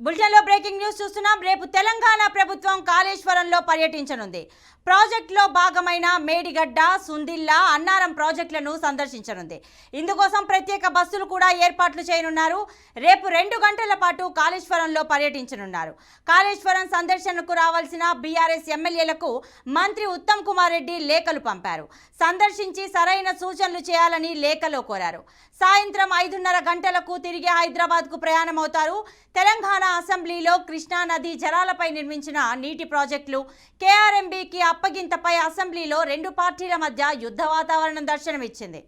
బులెటిన్లో breaking news చూస్తున్నాం. రేపు తెలంగాణ ప్రభుత్వం కాళేశ్వరంలో పర్యటించనుంది. ప్రాజెక్టులో భాగమైన మేడిగడ్డ, సుందిల్లా, అన్నారం ప్రాజెక్టులను సందర్శించనుంది. ఇందుకోసం ప్రత్యేక బస్సులు కూడా ఏర్పాట్లు చేయనున్నారు. రేపు 2 గంటల పాటు కాళేశ్వరంలో పర్యటించనున్నారు. కాళేశ్వరం సందర్శనకు రావాల్సిన బీఆర్ఎస్ ఎమ్మెల్యేలకు మంత్రి ఉత్తమ్ కుమార్ రెడ్డి లేఖలు పంపారు. సందర్శించి సరైన సూచనలు చేయాలని లేఖలో కోరారు. సాయంత్రం 5:30 గంటలకు తిరిగి హైదరాబాద్కు ప్రయాణమవుతారు. తెలంగాణ అసెంబ్లీలో కృష్ణా నది జలాలపై నిర్మించిన నీటి ప్రాజెక్టులు కేఆర్ఎంబీకి అప్పగింతపై అసెంబ్లీలో 2 పార్టీల మధ్య యుద్ధ వాతావరణం దర్శనమిచ్చింది.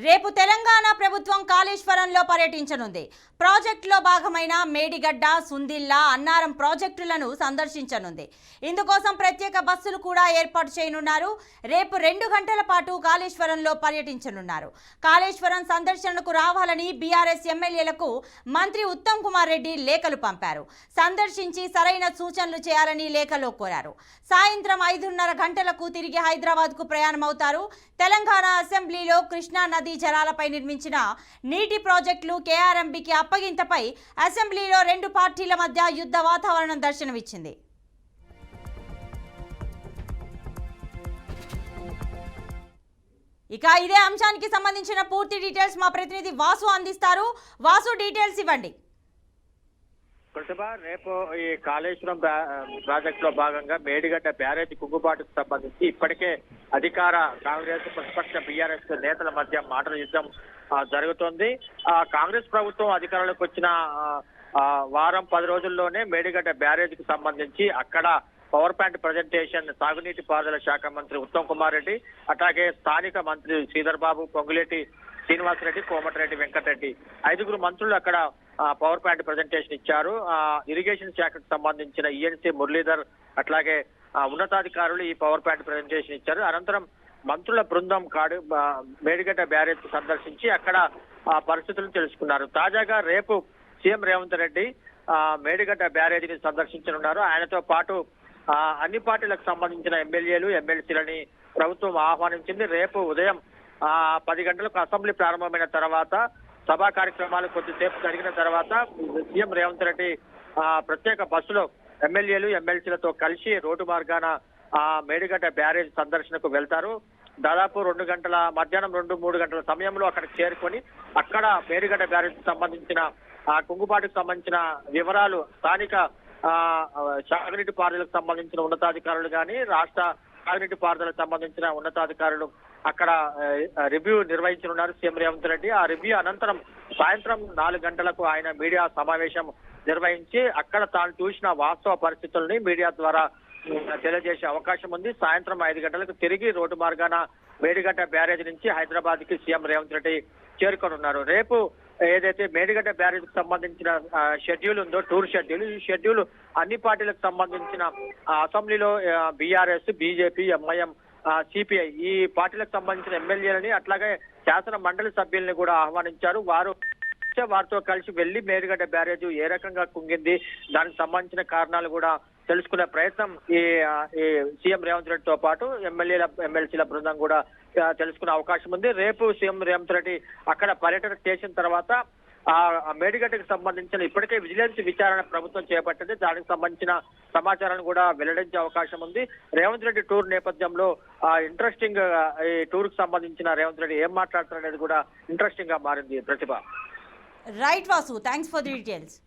రేపు తెలంగాణ ప్రభుత్వం కాళేశ్వరంలో పర్యటించనుంది. ప్రాజెక్టులో భాగమైన మేడిగడ్డ, సుందిల్లా, అన్నారం ప్రాజెక్టులను సందర్శించనుంది. ఇందుకోసం ప్రత్యేక బస్సులు కూడా ఏర్పాటు చేయనున్నారు. రేపు 2 గంటల పాటు కాళేశ్వరంలో పర్యటించనున్నారు. కాళేశ్వరం సందర్శనకు రావాలని బీఆర్ఎస్ ఎమ్మెల్యేలకు మంత్రి ఉత్తమ్ కుమార్ రెడ్డి లేఖలు పంపారు. సందర్శించి సరైన సూచనలు చేయాలని లేఖలో కోరారు. సాయంత్రం 5:30 గంటలకు తిరిగి హైదరాబాద్కు ప్రయాణమవుతారు. తెలంగాణ అసెంబ్లీలో కృష్ణా నది జలాలపై నిర్మించిన నీటి ప్రాజెక్టులు కేఆర్ఎంబీకి అప్పగింతపై అసెంబ్లీలో 2 పార్టీల మధ్య యుద్ధ వాతావరణం దర్శనమిచ్చింది. ఇక ఇదే అంశానికి సంబంధించిన పూర్తి డీటెయిల్స్ మా ప్రతినిధి వాసు అందిస్తారు. వాసు, డీటెయిల్స్ ఇవ్వండి. రేపు ఈ కాళేశ్వరం ప్రాజెక్ట్ లో భాగంగా మేడిగడ్డ బ్యారేజ్ కుంగుబాటుకు సంబంధించి ఇప్పటికే అధికార కాంగ్రెస్, ప్రతిపక్ష బీఆర్ఎస్ నేతల మధ్య మాటల యుద్ధం జరుగుతోంది. కాంగ్రెస్ ప్రభుత్వం అధికారంలోకి వచ్చిన వారం 10 రోజుల్లోనే మేడిగడ్డ బ్యారేజ్ కు సంబంధించి అక్కడ పవర్ ప్లాంట్ ప్రజెంటేషన్ సాగునీటి పారుదల శాఖ మంత్రి ఉత్తమ్ కుమార్ రెడ్డి, అట్లాగే స్థానిక మంత్రి శ్రీధర్ బాబు, పొంగులేటి శ్రీనివాసరెడ్డి, కోమటిరెడ్డి వెంకటరెడ్డి 5గురు మంత్రులు అక్కడ పవర్ ప్లాంట్ ప్రజెంటేషన్ ఇచ్చారు. ఇరిగేషన్ శాఖకు సంబంధించిన ఈఎన్సీ మురళీధర్ అట్లాగే ఉన్నతాధికారులు ఈ పవర్ ప్లాంట్ ప్రజెంటేషన్ ఇచ్చారు. అనంతరం మంత్రుల బృందం మేడిగడ్డ బ్యారేజ్ కు సందర్శించి అక్కడ పరిస్థితులను తెలుసుకున్నారు. తాజాగా రేపు సీఎం రేవంత్ రెడ్డి మేడిగడ్డ బ్యారేజీని సందర్శించనున్నారు. ఆయనతో పాటు అన్ని పార్టీలకు సంబంధించిన ఎమ్మెల్యేలు, ఎమ్మెల్సీలని ప్రభుత్వం ఆహ్వానించింది. రేపు ఉదయం 10 గంటలకు అసెంబ్లీ ప్రారంభమైన తర్వాత సభా కార్యక్రమాలు కొద్దిసేపు జరిగిన తర్వాత సీఎం రేవంత్ రెడ్డి ప్రత్యేక బస్సులో ఎమ్మెల్యేలు, ఎమ్మెల్సీలతో కలిసి రోడ్డు మార్గాన మేడిగడ్డ బ్యారేజ్ సందర్శనకు వెళ్తారు. దాదాపు మధ్యాహ్నం 2-3 గంటల సమయంలో అక్కడికి చేరుకొని అక్కడ మేడిగడ్డ బ్యారేజ్ సంబంధించిన కుంగుబాటుకు సంబంధించిన వివరాలు స్థానిక సాగునీటి పారుదలకు సంబంధించిన ఉన్నతాధికారులు కానీ, రాష్ట్ర సాగునీటి పారుదలకు సంబంధించిన ఉన్నతాధికారులు అక్కడ రివ్యూ నిర్వహించనున్నారు సీఎం రేవంత్ రెడ్డి. ఆ రివ్యూ అనంతరం సాయంత్రం 4 గంటలకు ఆయన మీడియా సమావేశం నిర్వహించి అక్కడ తాను చూసిన వాస్తవ పరిస్థితుల్ని మీడియా ద్వారా తెలియజేసే అవకాశం ఉంది. సాయంత్రం 5 గంటలకు తిరిగి రోడ్డు మార్గాన మేడిగడ్డ బ్యారేజ్ నుంచి హైదరాబాద్ కి సీఎం రేవంత్ రెడ్డి చేరుకోనున్నారు. రేపు ఏదైతే మేడిగడ్డ బ్యారేజ్ కు సంబంధించిన షెడ్యూల్ ఉందో, టూర్ షెడ్యూల్, ఈ షెడ్యూల్ అన్ని పార్టీలకు సంబంధించిన అసెంబ్లీలో బీఆర్ఎస్, బీజేపీ, ఎంఐఎం, సిపిఐ ఈ పార్టీలకు సంబంధించిన ఎమ్మెల్యేలని అట్లాగే శాసన మండలి సభ్యుల్ని కూడా ఆహ్వానించారు. వారితో కలిసి వెళ్లి మేడిగడ్డ బ్యారేజ్ ఏ రకంగా కుంగింది, దానికి సంబంధించిన కారణాలు కూడా తెలుసుకునే ప్రయత్నం ఈ సీఎం రేవంత్ రెడ్డితో పాటు ఎమ్మెల్యేల, ఎమ్మెల్సీల బృందం కూడా తెలుసుకునే అవకాశం ఉంది. రేపు సీఎం రేవంత్ రెడ్డి అక్కడ పర్యటన చేసిన తర్వాత మేడిగడ్డకు సంబంధించిన ఇప్పటికే విజిలెన్స్ విచారణ ప్రభుత్వం చేపట్టింది. దానికి సంబంధించిన సమాచారాన్ని కూడా వెల్లడించే అవకాశం ఉంది. రేవంత్ రెడ్డి టూర్ నేపథ్యంలో ఇంట్రెస్టింగ్ ఈ టూర్ కు సంబంధించిన రేవంత్ రెడ్డి ఏం మాట్లాడుతున్నారు అనేది కూడా ఇంట్రెస్టింగ్ గా మారింది. Pratibha. Right Vasu, thanks for the details.